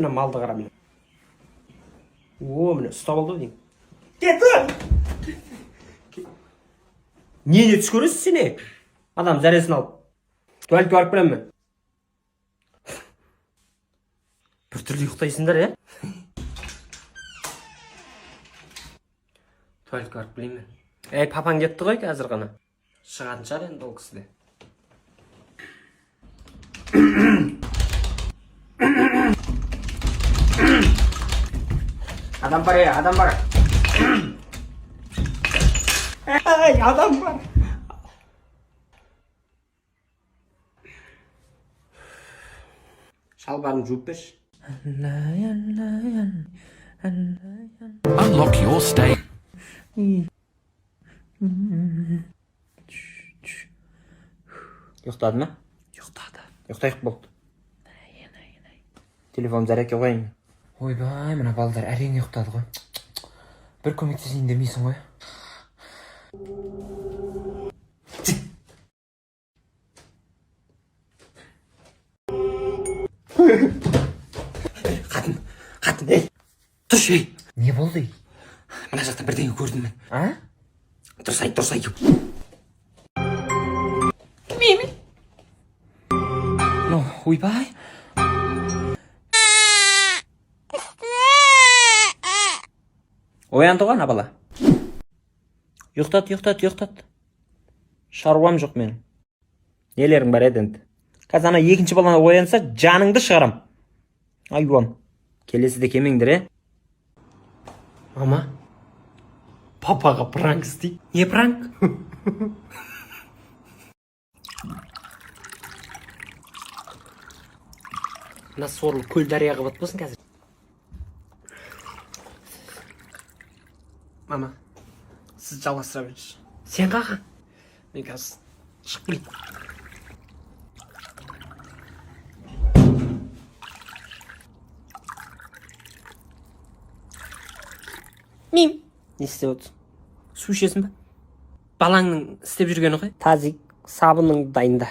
мына малды қара міне. О, міне ұстап алды дейін. Кет! Неге түс көресіз сені? Адам зәресін алып. Туалетке барып келем мен. Бір түрлі ұйықтайсыңдар, е? Туалетке барып келейін мен. Папаң кетті ғой қазір ғана. Шығатын шығар енді ол кісіде. Адам бар, адам бар. Адам бар. Шалбарын жуып берші. Unlock your state. Ұйықтады ма? Ұйықтады. Ұйықтайық болды. Телефон зарядке қойайын. Ойбай, мына балдар әрең ұйықтады ғой. Бір көмектесейін демейсің ғой. Қатын, ей! Тұршы, ей! Не болды? Мына жақта бірдеңе көрдім мен. А? Тұрсай. Мими. Ну, ойбай. Оянды ғой ана бала. Ұйықтат. Шаруам жоқ мен. Нелерің бар еді енді. Қазір ана екінші баланы оянса, жаныңды шығарам. Айуан. Келесіде кемеңдер, е? Мама, папаға пранк істейді. Не пранк? Мына сорлы көл дарияға бат болсын қазір. Мама, сіз жалғастыра беріңізші. Сен қаға? Мен қазір шығып келейін. Мим. Не істеп отырсың? Су ішесің ба? Балаңның істеп жүргені ғой? Тазик, сабының дайында.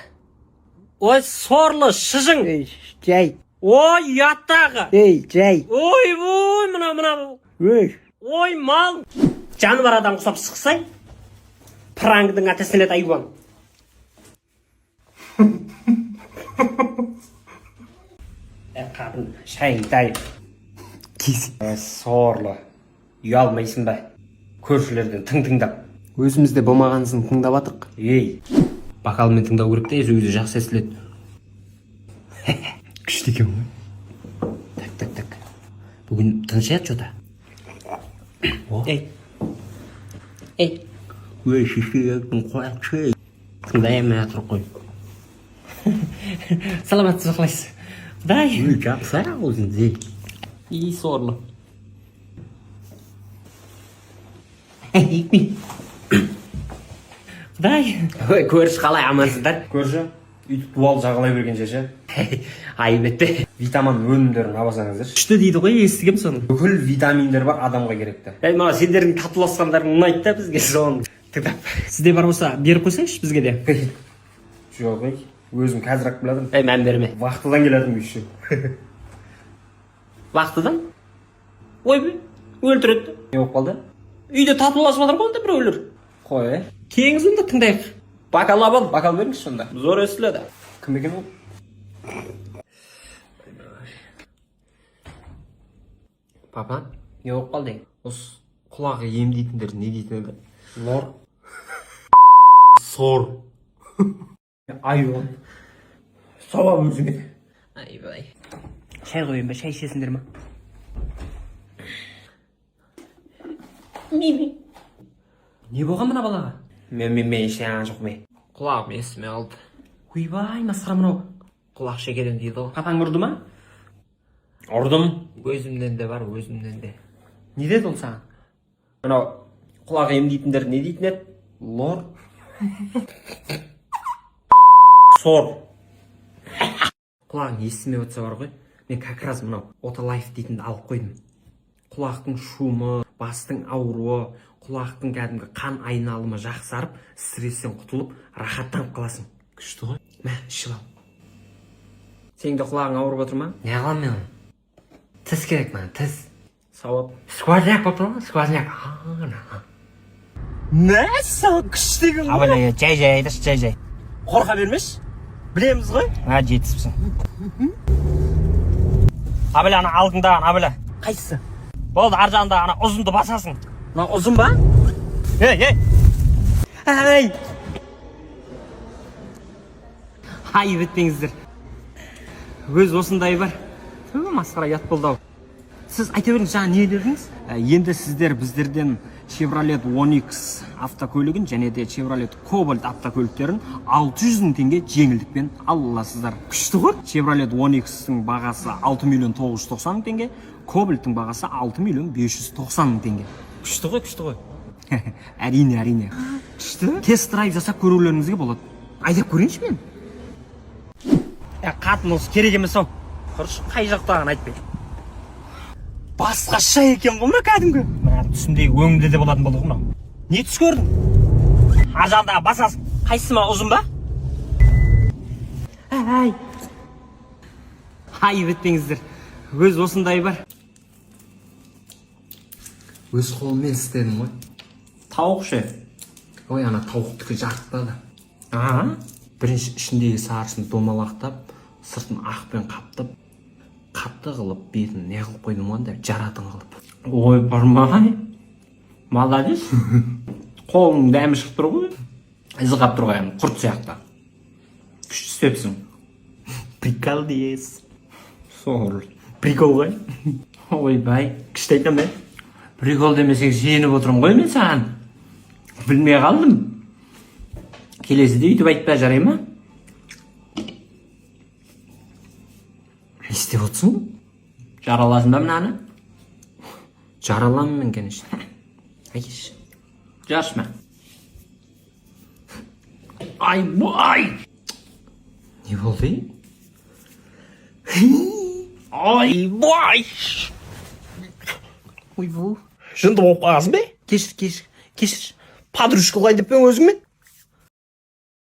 Ой, сорлы, шыжың! Ей, жай. Ой, ұяттағы! Ей, жай. Ой, мына. Ой, мал! Жаны бар адам құсап шықсай, праңдың атасына лет айуан. Қатын, шайың дайып. Сорлы. Ұялмайсың ба? Көршілерден тыңдап. Өзімізде болмағансын тыңдап атық. Ей, бақалымен тыңдау керек те, өзі жақсы естіледі. Күшті екен ғой. Так. Бүгін тыншаят жода. Ей. Ой, шешегің қояқшы. Тыңдайын тұрып қой. Саламатсыз қалайсыз? Құдай. Жақсы өзіңіз. Ей, сорлы. Құдай. Көрші қалай амансыздар? Көрші, үйтіп дуал жағалай берген шеше. Айбетте. Витамин өнімдерін абасаңыздар. Күшті дейді ғой, естігем соны. Бүкіл витаминдер бар адамға керекті. Маған сендердің татуласқандарың ұнайды да бізге соны. Тыңдап. Сізде бар болса, беріп қойсайшы бізге де. Жоқ, өзім қазір-ақ біледім. Мән берме. Вақтыдан келедім үйші. Вақтыдан? Ой, өлтіреді. Не болып қалды? Үйде татуласып жатыр ғой онда біреулер. Қой, кеңіз онда тыңдайық. Бакал абал, бакал беріңіз сонда. Зор естіледі. Кім екен ол? Папа, не болып қалды? Осы құлағы емдейтіндер не дейтін еді? Лор. Сор. Айуан. Сауап өзіңе. Айбай. Шай қойын ба, шай ішесіңдер ма? Мими. Не болған мына балаға? Мен ішен жоқ ме. Құлағым естіме алды. Ойбай, масқара мынау. Құлақ шекеден дейді ғой. Папаң ұрды ма? Ұрдым. Өзімнен де бар, өзімнен де. Не деді ол саған? Мынау құлақ емдейтіндер не дейтін еді? Лор. Сор. Құлағың естіме өтсе бар ғой. Мен как раз мынау Оталайф дейтінді алып қойдым. Құлақтың шумы, бастың ауруы, құлақтың кәдімгі қан айналымы жақсарып, стресстен құтылып, рахаттанып қаласың. Күшті ғой. Мә, ішіп ал. Сенің де құлағың ауырып отыр ма? Не қылам мен? Тіс керек маған, тіс. Сауап. Сквозняк болып тұр ма? Сквозняк. Мәссаған күштеген ғой. Абайлай, жай айташы, жай. Қорқа бермеш. Білеміз ғой. Жетіспісің. Абайлай, ана алдыңдаған, абайлай. Қайсысы? Болды, ар жағында ана ұзынды басасың. Мына ұзын ба? Ей. Ай, бітпеңіздер. Өз осындай бар. Масқара ят болды ау. Сіз айта беріңіз, жаңа не дедіңіз? Енді сіздер біздерден Chevrolet Onix автокөлігін және де Chevrolet Cobalt автокөліктерін 600 мың теңге жеңілдікпен ала аласыздар. Күшті ғой. Chevrolet Onix-тің бағасы 6 миллион 990 мың теңге, Cobalt-тың бағасы 6 миллион 590 мың теңге. Күшті ғой. Әрине. Күшті. Тест-драйв жасап көрулеріңізге болады. Айдап көрейінші мен. Қатын осы керек емес ау. Құрыш, қай жақтағын айтпай. Басқаша екен бұл ма кәдімгі? Түсімдегі өңімде де болатын болды ғой мынау. Не түс көрдің? Ар жағындағы басасың. Қайсысы ма ұзын ба? Ай, бітпеңіздер. Өз осындай бар. Өз қолыммен істедім ғой. Тауық ше. Ой, ана тауықтікі жарытпады. Бірінші ішіндегі сарысын домалақтап, сыртын ақпен қаптып, қатты қылып, бетін не қылып қойдым ғой, жаратын қылып. Ой, бармай. Молодец. Қолың дәмі шығып тұр ғой. Ізі қап тұр ғой, құрт сияқты. Күшті істепсің. Прикол дейсіз. Соғыр. Прикол ғой. Ойбай, күшті айтам бе? Прикол демесең сеніп отырмын ғой мен саған. Білмей қалдым. Келесіде үйтіп айтпа, жарай ма? Не істеп отырсың? Жараласың ба мынаны? Жараламын мен, конечно. Айш. Жаршма. Ай, не болды? Ойбай! Ой, бұл. Жынды болып қаласың бе? Кешір. Подружка олай деп пен өзіңмен?